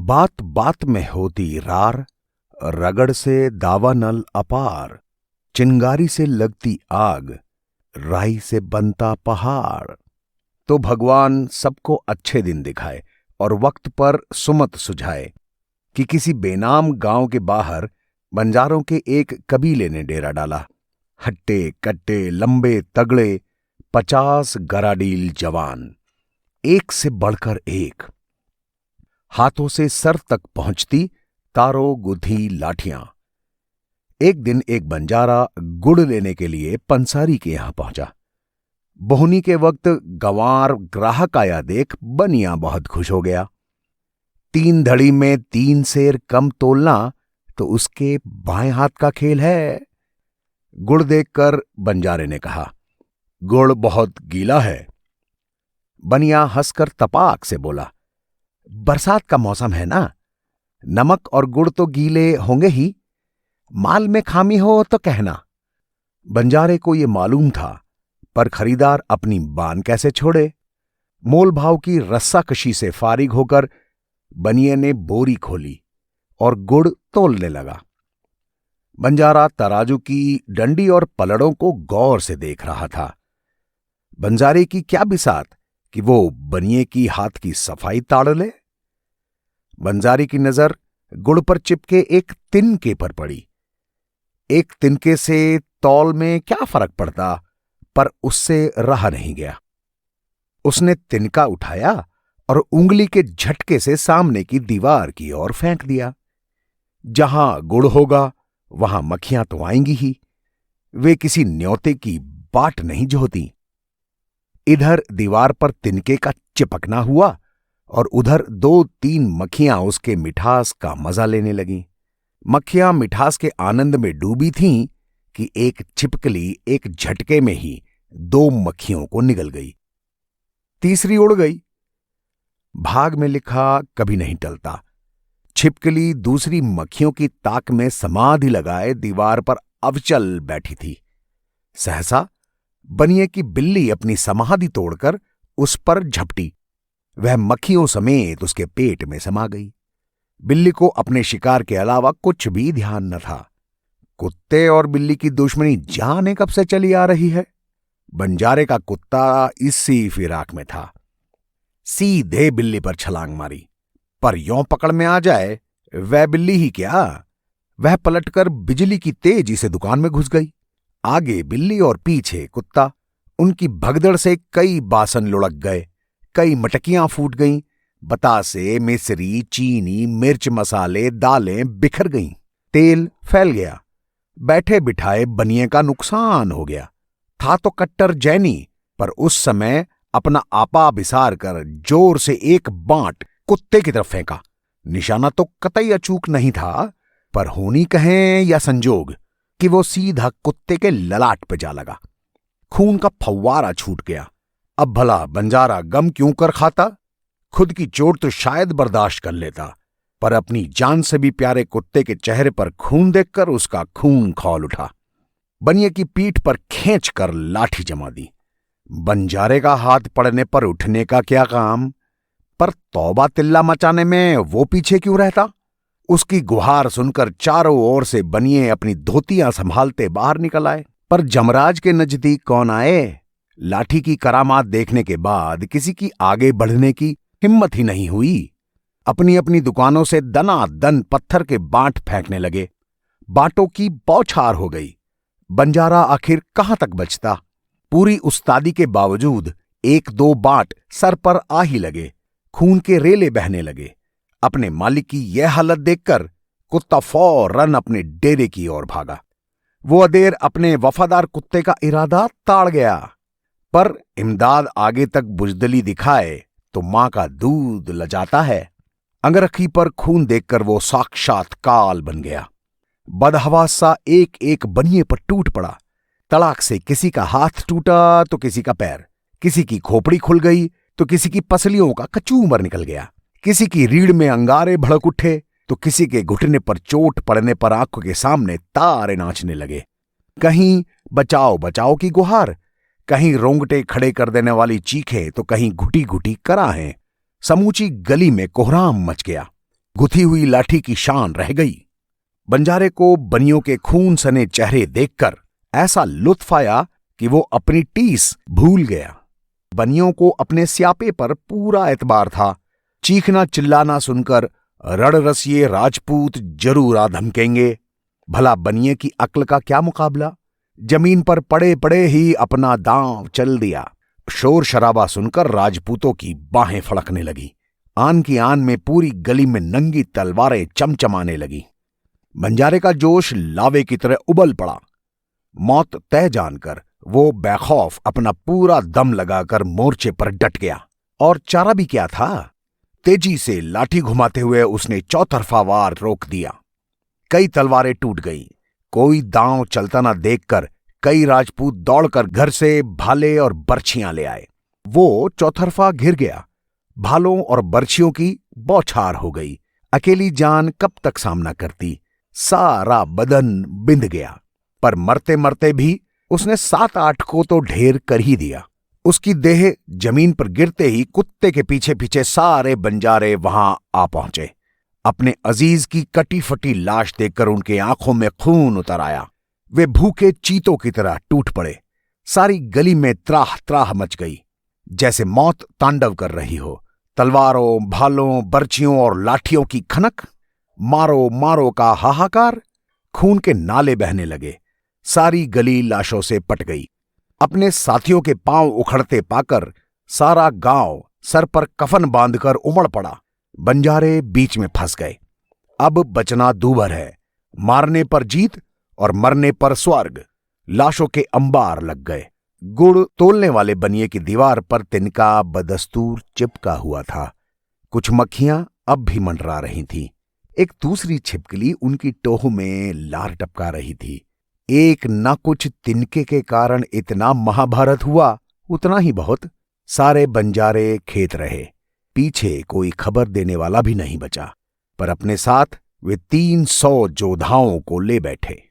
बात बात में होती रार, रगड़ से दावा नल अपार। चिंगारी से लगती आग, राई से बनता पहाड़। तो भगवान सबको अच्छे दिन दिखाए और वक्त पर सुमत सुझाए कि किसी बेनाम गांव के बाहर बंजारों के एक कबीले ने डेरा डाला। हट्टे कट्टे लंबे तगड़े 50 गराडील जवान, एक से बढ़कर एक। हाथों से सर तक पहुंचती तारो गुधी लाठियां। एक दिन एक बंजारा गुड़ लेने के लिए पंसारी के यहां पहुंचा। बोहनी के वक्त गंवार ग्राहक आया देख बनिया बहुत खुश हो गया। 3 धड़ी में 3 सेर कम तोलना तो उसके बाएं हाथ का खेल है। गुड़ देखकर बंजारे ने कहा, गुड़ बहुत गीला है। बनिया हंसकर तपाक से बोला, बरसात का मौसम है ना, नमक और गुड़ तो गीले होंगे ही, माल में खामी हो तो कहना। बंजारे को यह मालूम था, पर खरीदार अपनी बान कैसे छोड़े। मोल भाव की रस्साकशी से फारिग होकर बनिए ने बोरी खोली और गुड़ तोलने लगा। बंजारा तराजू की डंडी और पलड़ों को गौर से देख रहा था। बंजारे की क्या बिसात कि वो बनिए की हाथ की सफाई ताड़ ले। बंजारी की नजर गुड़ पर चिपके एक तिनके पर पड़ी। एक तिनके से तौल में क्या फर्क पड़ता, पर उससे रहा नहीं गया। उसने तिनका उठाया और उंगली के झटके से सामने की दीवार की ओर फेंक दिया। जहां गुड़ होगा वहां मक्खियां तो आएंगी ही, वे किसी न्योते की बाट नहीं जोहती। इधर दीवार पर तिनके का चिपकना हुआ और उधर 2-3 मक्खियां उसके मिठास का मजा लेने लगीं। मक्खियां मिठास के आनंद में डूबी थीं कि एक छिपकली एक झटके में ही 2 मक्खियों को निगल गई। तीसरी उड़ गई। भाग में लिखा कभी नहीं टलता। छिपकली दूसरी मक्खियों की ताक में समाधि लगाए दीवार पर अवचल बैठी थी। सहसा बनिए की बिल्ली अपनी समाधि तोड़कर उस पर झपटी। वह मक्खियों समेत उसके पेट में समा गई। बिल्ली को अपने शिकार के अलावा कुछ भी ध्यान न था। कुत्ते और बिल्ली की दुश्मनी जाने कब से चली आ रही है। बंजारे का कुत्ता इसी फिराक में था। सीधे बिल्ली पर छलांग मारी, पर यों पकड़ में आ जाए वह बिल्ली ही क्या, वह पलटकर बिजली की तेजी से दुकान में घुस गई। आगे बिल्ली और पीछे कुत्ता। उनकी भगदड़ से कई बासन लुढ़क गए, कई मटकियां फूट गईं, बतासे, मिसरी, चीनी, मिर्च, मसाले, दालें बिखर गईं। तेल फैल गया। बैठे बिठाए बनिए का नुकसान हो गया। था तो कट्टर जैनी, पर उस समय अपना आपा बिसार कर जोर से एक बांट कुत्ते की तरफ फेंका। निशाना तो कतई अचूक नहीं था, पर होनी कहें या संजोग कि वो सीधा कुत्ते के ललाट पे जा लगा। खून का फव्वारा छूट गया। अब भला बंजारा गम क्यों कर खाता। खुद की चोट तो शायद बर्दाश्त कर लेता, पर अपनी जान से भी प्यारे कुत्ते के चेहरे पर खून देखकर उसका खून खौल उठा। बनिए की पीठ पर खींच कर लाठी जमा दी। बंजारे का हाथ पड़ने पर उठने का क्या काम, पर तौबा तिल्ला मचाने में वो पीछे क्यों रहता। उसकी गुहार सुनकर चारों ओर से बनिए अपनी धोतियां संभालते बाहर निकल आए। पर जमराज के नजदीक कौन आए। लाठी की करामात देखने के बाद किसी की आगे बढ़ने की हिम्मत ही नहीं हुई। अपनी अपनी दुकानों से दनादन पत्थर के बांट फेंकने लगे। बांटों की बौछार हो गई। बंजारा आखिर कहां तक बचता। पूरी उस्तादी के बावजूद 1-2 बांट सर पर आ ही लगे। खून के रेले बहने लगे। अपने मालिक की यह हालत देखकर कुत्ता फौरन अपने डेरे की ओर भागा। वो अदेर अपने वफादार कुत्ते का इरादा ताड़ गया, पर इमदाद आगे तक बुजदली दिखाए तो मां का दूध लजाता है। अंगरखी पर खून देखकर वो साक्षात काल बन गया। बदहवास सा एक एक बनिए पर टूट पड़ा। तड़ाक से किसी का हाथ टूटा तो किसी का पैर, किसी की खोपड़ी खुल गई तो किसी की पसलियों का कचूमर निकल गया। किसी की रीढ़ में अंगारे भड़क उठे तो किसी के घुटने पर चोट पड़ने पर आंखों के सामने तारे नाचने लगे। कहीं बचाओ बचाओ की गुहार, कहीं रोंगटे खड़े कर देने वाली चीखें तो कहीं घुटी घुटी कराहें। समूची गली में कोहराम मच गया। गुथी हुई लाठी की शान रह गई। बंजारे को बनियों के खून सने चेहरे देखकर ऐसा लुत्फ आया कि वो अपनी टीस भूल गया। बनियों को अपने स्यापे पर पूरा एतबार था। चीखना चिल्लाना सुनकर रणरसिए राजपूत जरूर आ धमकेंगे। भला बनिए की अक्ल का क्या मुकाबला। जमीन पर पड़े पड़े ही अपना दांव चल दिया। शोर शराबा सुनकर राजपूतों की बाहें फड़कने लगी। आन की आन में पूरी गली में नंगी तलवारें चमचमाने लगी। बंजारे का जोश लावे की तरह उबल पड़ा। मौत तय जानकर वो बेखौफ अपना पूरा दम लगाकर मोर्चे पर डट गया। और चारा भी क्या था। तेजी से लाठी घुमाते हुए उसने चौतरफा वार रोक दिया। कई तलवारें टूट गईं। कोई दांव चलता ना देखकर कई राजपूत दौड़कर घर से भाले और बर्छियां ले आए। वो चौतरफा घिर गया। भालों और बर्छियों की बौछार हो गई। अकेली जान कब तक सामना करती। सारा बदन बिंध गया। पर मरते मरते भी उसने 7-8 को तो ढेर कर ही दिया। उसकी देह जमीन पर गिरते ही कुत्ते के पीछे पीछे सारे बंजारे वहां आ पहुंचे। अपने अजीज की कटी फटी लाश देखकर उनके आंखों में खून उतर आया। वे भूखे चीतों की तरह टूट पड़े। सारी गली में त्राह त्राह मच गई, जैसे मौत तांडव कर रही हो। तलवारों, भालों, बर्छियों और लाठियों की खनक, मारो मारो का हाहाकार, खून के नाले बहने लगे। सारी गली लाशों से पट गई। अपने साथियों के पांव उखड़ते पाकर सारा गांव सर पर कफन बांधकर उमड़ पड़ा। बंजारे बीच में फंस गए। अब बचना दूभर है। मारने पर जीत और मरने पर स्वर्ग। लाशों के अंबार लग गए। गुड़ तोलने वाले बनिए की दीवार पर तिनका बदस्तूर चिपका हुआ था। कुछ मक्खियां अब भी मंडरा रही थीं। एक दूसरी छिपकली उनकी टोह में लार टपका रही थी। एक न कुछ तिनके के कारण इतना महाभारत हुआ, उतना ही बहुत। सारे बंजारे खेत रहे। पीछे कोई खबर देने वाला भी नहीं बचा। पर अपने साथ वे 300 योद्धाओं को ले बैठे।